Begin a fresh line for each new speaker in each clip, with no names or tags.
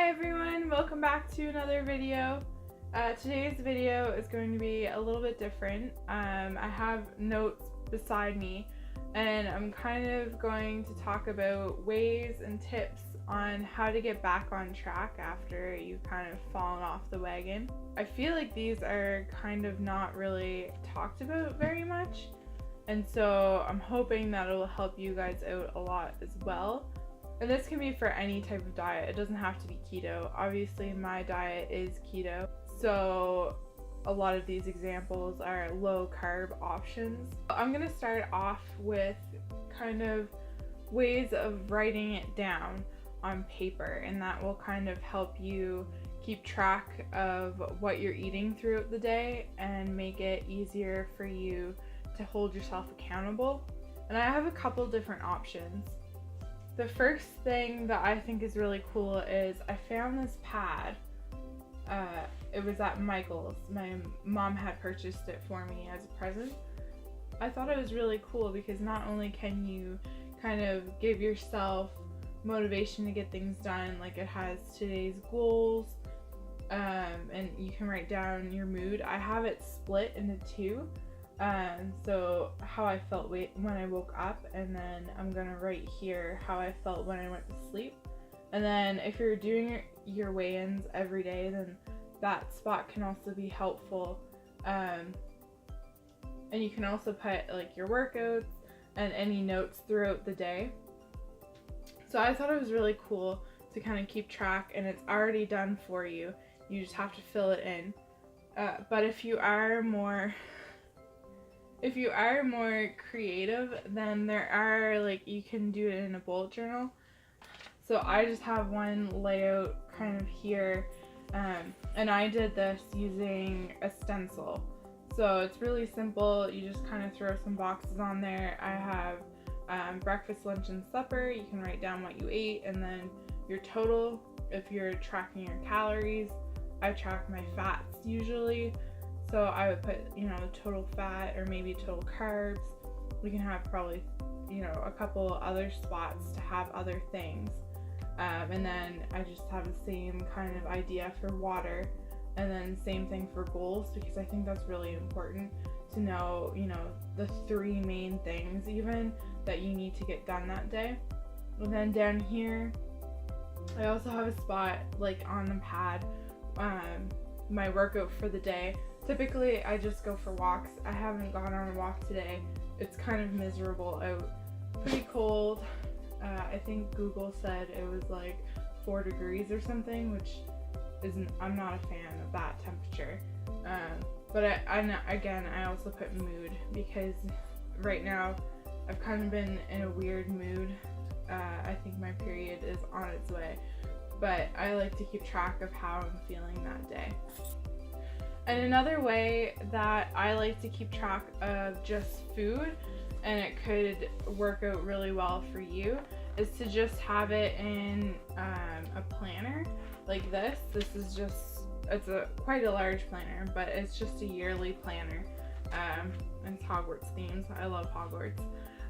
Hi everyone, welcome back to another video. Today's video is going to be a little bit different. I have notes beside me and I'm kind of going to talk about ways and tips on how to get back on track after you've kind of fallen off the wagon. I feel like these are kind of not really talked about very much, and so I'm hoping that it will help you guys out a lot as well. And this can be for any type of diet. It doesn't have to be keto. Obviously my diet is keto, so a lot of these examples are low carb options. I'm gonna start off with kind of ways of writing it down on paper, and that will kind of help you keep track of what you're eating throughout the day and make it easier for you to hold yourself accountable. And I have a couple different options. The first thing that I think is really cool is I found this pad. It was at Michael's. My mom had purchased it for me as a present. I thought it was really cool because not only can you kind of give yourself motivation to get things done, like it has today's goals, and you can write down your mood. I have it split into two. So how I felt when I woke up, and then I'm gonna write here how I felt when I went to sleep. And then if you're doing your weigh-ins every day, then that spot can also be helpful. And you can also put like your workouts and any notes throughout the day. So I thought it was really cool to kind of keep track, and it's already done for you. You just have to fill it in. But if you are more creative, then there are, like, you can do it in a bullet journal. So I just have one layout kind of here, and I did this using a stencil. So it's really simple. You just kind of throw some boxes on there. I have breakfast, lunch, and supper. You can write down what you ate, and then your total if you're tracking your calories. I track my fats usually. So I would put, total fat or maybe total carbs. We can have probably, a couple other spots to have other things. And then I just have the same kind of idea for water, and then same thing for goals, because I think that's really important to know, the three main things even that you need to get done that day. And then down here, I also have a spot like on the pad, my workout for the day. Typically, I just go for walks. I haven't gone on a walk today. It's kind of miserable out. Pretty cold. I think Google said it was like 4 degrees or something, which I'm not a fan of that temperature. But I also put mood, because right now I've kind of been in a weird mood. I think my period is on its way, but I like to keep track of how I'm feeling that day. And another way that I like to keep track of just food, and it could work out really well for you, is to just have it in a planner like this. This is just, it's quite a large planner, but it's just a yearly planner. And it's Hogwarts themed. I love Hogwarts.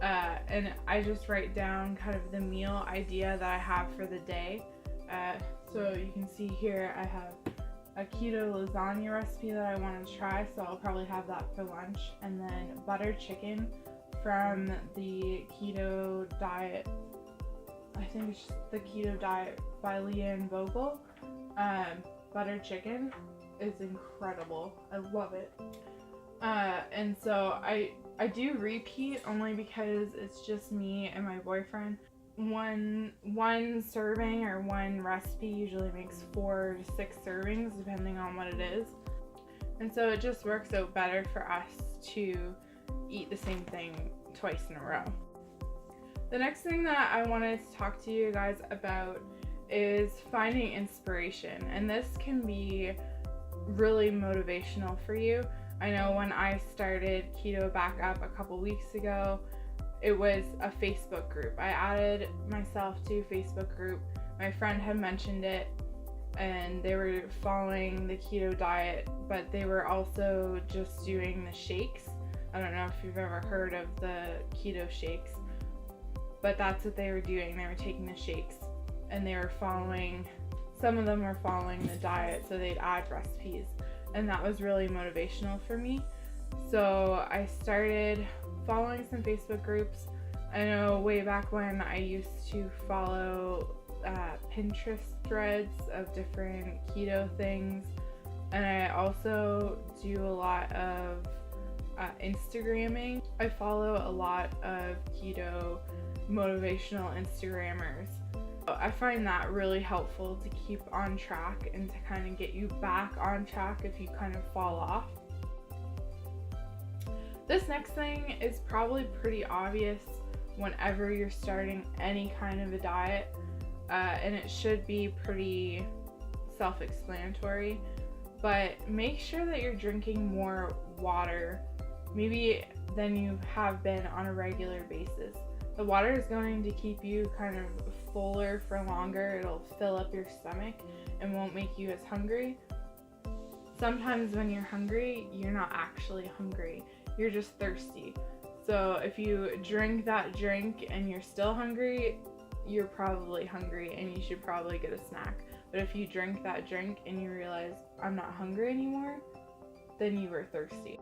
And I just write down kind of the meal idea that I have for the day. So you can see here I have a keto lasagna recipe that I want to try, so I'll probably have that for lunch. And then buttered chicken from the keto diet. I think it's the keto diet by Leanne Vogel. Buttered chicken is incredible. I love it. And so I do repeat only because it's just me and my boyfriend. One serving or one recipe usually makes 4 to 6 servings depending on what it is, and so it just works out better for us to eat the same thing twice in a row. The next thing that I wanted to talk to you guys about is finding inspiration, and this can be really motivational for you. I know when I started Keto back up a couple weeks ago, it was a Facebook group. I added myself to a Facebook group. My friend had mentioned it, and they were following the keto diet, but they were also just doing the shakes. I don't know if you've ever heard of the keto shakes, but that's what they were doing. They were taking the shakes, and they were following some of them were following the diet, so they'd add recipes, and that was really motivational for me. So I started following some Facebook groups. I know way back when I used to follow Pinterest threads of different keto things, and I also do a lot of Instagramming. I follow a lot of keto motivational Instagrammers. I find that really helpful to keep on track and to kind of get you back on track if you kind of fall off. This next thing is probably pretty obvious whenever you're starting any kind of a diet, and it should be pretty self-explanatory, but make sure that you're drinking more water maybe than you have been on a regular basis. The water is going to keep you kind of fuller for longer. It'll fill up your stomach and won't make you as hungry. Sometimes when you're hungry, you're not actually hungry. You're just thirsty. So if you drink that drink and you're still hungry, you're probably hungry and you should probably get a snack. But if you drink that drink and you realize, I'm not hungry anymore, then you were thirsty.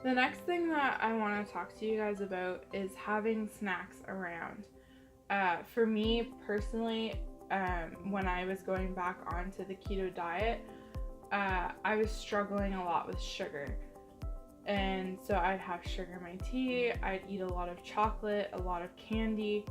The next thing that I want to talk to you guys about is having snacks around. For me personally, when I was going back onto the keto diet, I was struggling a lot with sugar. And so I'd have sugar in my tea, I'd eat a lot of chocolate, a lot of candy.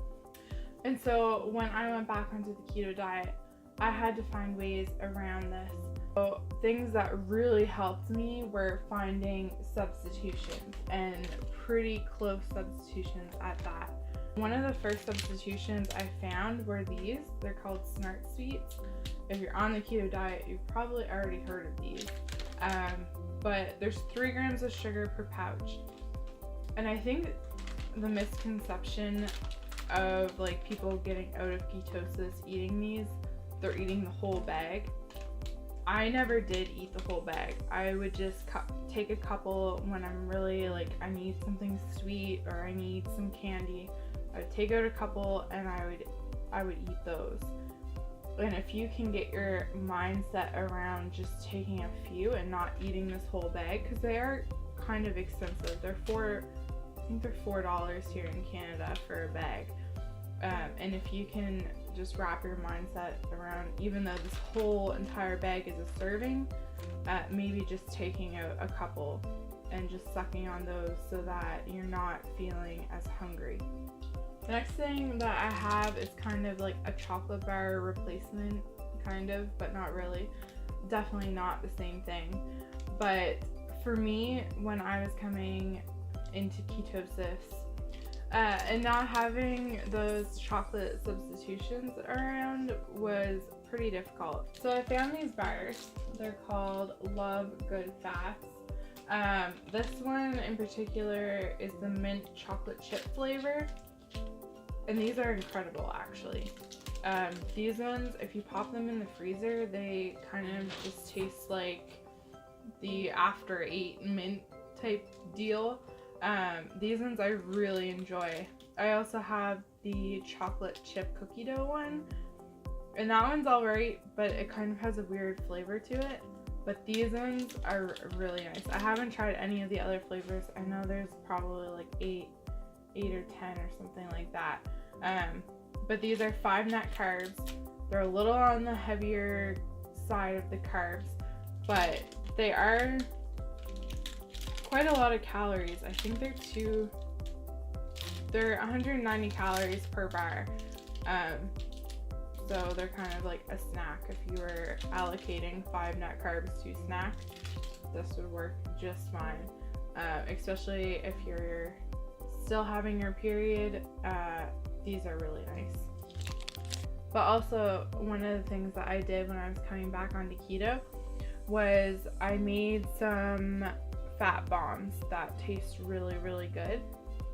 And so when I went back onto the keto diet, I had to find ways around this. So things that really helped me were finding substitutions, and pretty close substitutions at that. One of the first substitutions I found were these. They're called Snart Sweets. If you're on the keto diet, you've probably already heard of these. But there's 3 grams of sugar per pouch. And I think the misconception of like people getting out of ketosis eating these, they're eating the whole bag. I never did eat the whole bag. I would just take a couple when I'm really like, I need something sweet or I need some candy. I would take out a couple and I would eat those. And if you can get your mindset around just taking a few and not eating this whole bag, because they are kind of expensive. I think they're $4 here in Canada for a bag. And if you can just wrap your mindset around, even though this whole entire bag is a serving, maybe just taking out a couple and just sucking on those so that you're not feeling as hungry. The next thing that I have is kind of like a chocolate bar replacement, kind of, but not really. Definitely not the same thing. But for me, when I was coming into ketosis, and not having those chocolate substitutions around was pretty difficult. So I found these bars. They're called Love Good Fats. This one in particular is the mint chocolate chip flavor. And these are incredible, actually. These ones, if you pop them in the freezer, they kind of just taste like the After 8 mint type deal. These ones I really enjoy. I also have the chocolate chip cookie dough one, and that one's alright, but it kind of has a weird flavor to it. But these ones are really nice. I haven't tried any of the other flavors. I know there's probably like 8 or 10 or something like that. But these are 5 net carbs. They're a little on the heavier side of the carbs, but they are quite a lot of calories. I think they're 190 calories per bar. So they're kind of like a snack. If you were allocating 5 net carbs to snack, this would work just fine. Especially if you're still having your period, these are really nice. But also, one of the things that I did when I was coming back onto keto was I made some fat bombs that taste really, really good.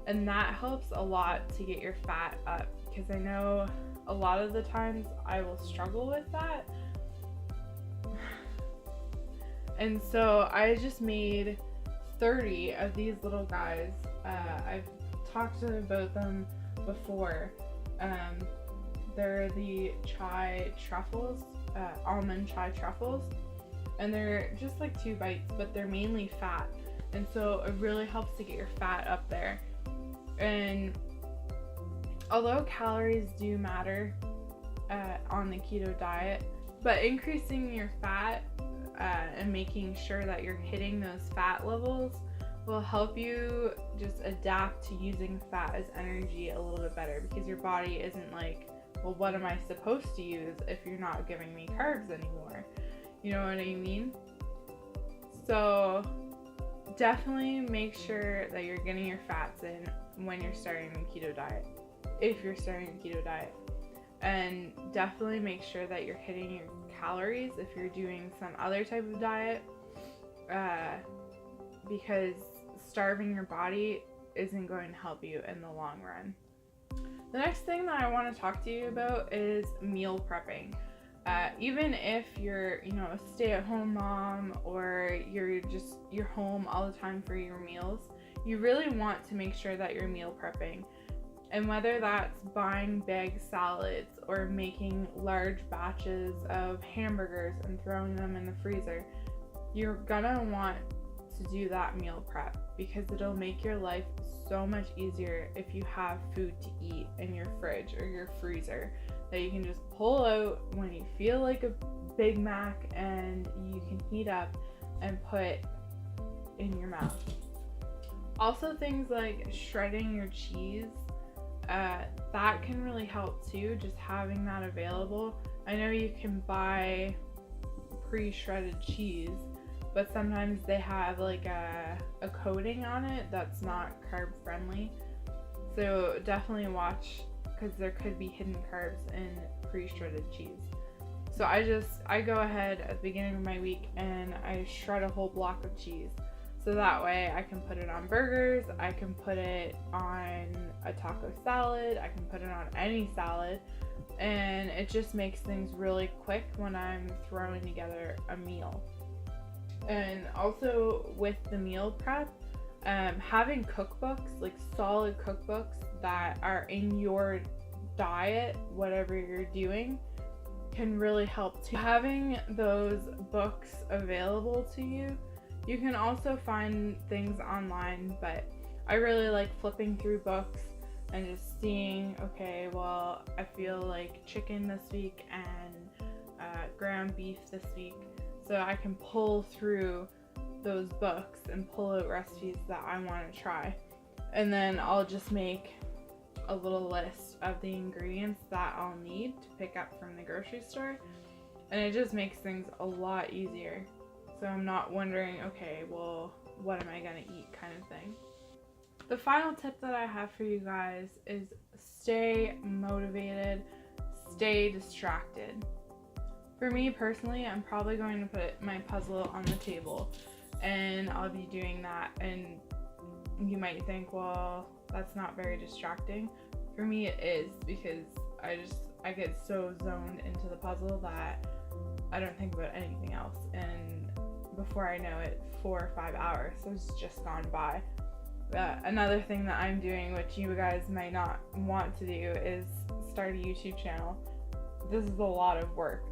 And that helps a lot to get your fat up, because I know a lot of the times I will struggle with that. And so I just made 30 of these little guys. I've talked about them before, They're the chai truffles, almond chai truffles, and they're just like 2 bites, but they're mainly fat, and so it really helps to get your fat up there. And although calories do matter on the keto diet, but increasing your fat and making sure that you're hitting those fat levels will help you just adapt to using fat as energy a little bit better, because your body isn't like, well, what am I supposed to use if you're not giving me carbs anymore? You know what I mean? So definitely make sure that you're getting your fats in when you're starting the keto diet, if you're starting a keto diet. And definitely make sure that you're hitting your calories if you're doing some other type of diet, because starving your body isn't going to help you in the long run. The next thing that I want to talk to you about is meal prepping. Even if you're, a stay-at-home mom, or you're home all the time for your meals, you really want to make sure that you're meal prepping. And whether that's buying big salads or making large batches of hamburgers and throwing them in the freezer, you're gonna want to do that meal prep, because it'll make your life so much easier if you have food to eat in your fridge or your freezer that you can just pull out when you feel like a Big Mac, and you can heat up and put in your mouth. Also, things like shredding your cheese, that can really help too, just having that available. I know you can buy pre-shredded cheese, but sometimes they have like a coating on it that's not carb friendly. So definitely watch, because there could be hidden carbs in pre-shredded cheese. So I go ahead at the beginning of my week and I shred a whole block of cheese. So that way I can put it on burgers, I can put it on a taco salad, I can put it on any salad, and it just makes things really quick when I'm throwing together a meal. And also with the meal prep, having cookbooks, like solid cookbooks that are in your diet, whatever you're doing, can really help too. Having those books available to you, you can also find things online, but I really like flipping through books and just seeing, okay, well, I feel like chicken this week and ground beef this week. So I can pull through those books and pull out recipes that I want to try. And then I'll just make a little list of the ingredients that I'll need to pick up from the grocery store. And it just makes things a lot easier. So I'm not wondering, okay, well, what am I going to eat kind of thing. The final tip that I have for you guys is stay motivated, stay distracted. For me personally, I'm probably going to put my puzzle on the table and I'll be doing that, and you might think, well, that's not very distracting. For me it is, because I get so zoned into the puzzle that I don't think about anything else, and before I know it, 4 or 5 hours has just gone by. Another thing that I'm doing, which you guys might not want to do, is start a YouTube channel. This is a lot of work,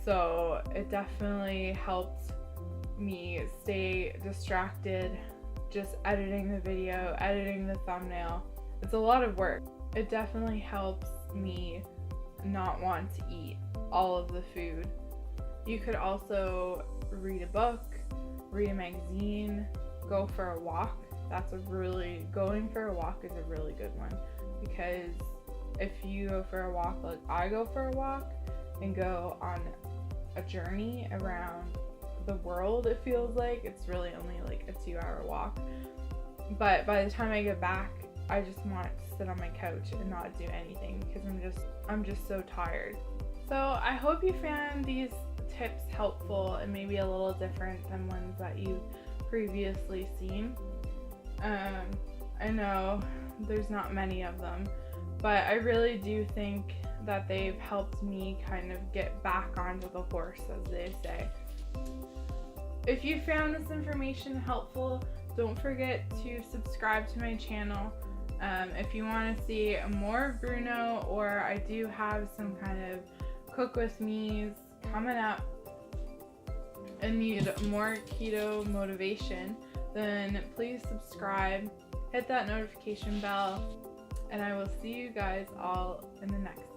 so it definitely helped me stay distracted, just editing the video, editing the thumbnail. It's a lot of work. It definitely helps me not want to eat all of the food. You could also read a book, read a magazine, go for a walk. Going for a walk is a really good one, because if you go for a walk like I go for a walk and go on a journey around the world, it feels like it's really only like a 2-hour walk. But by the time I get back, I just want to sit on my couch and not do anything, because I'm just so tired. So I hope you found these tips helpful and maybe a little different than ones that you've previously seen. I know there's not many of them, but I really do think that they've helped me kind of get back onto the horse, as they say. If you found this information helpful, don't forget to subscribe to my channel. If you want to see more of Bruno, or I do have some kind of cook with me's coming up and need more keto motivation, then please subscribe, hit that notification bell, and I will see you guys all in the next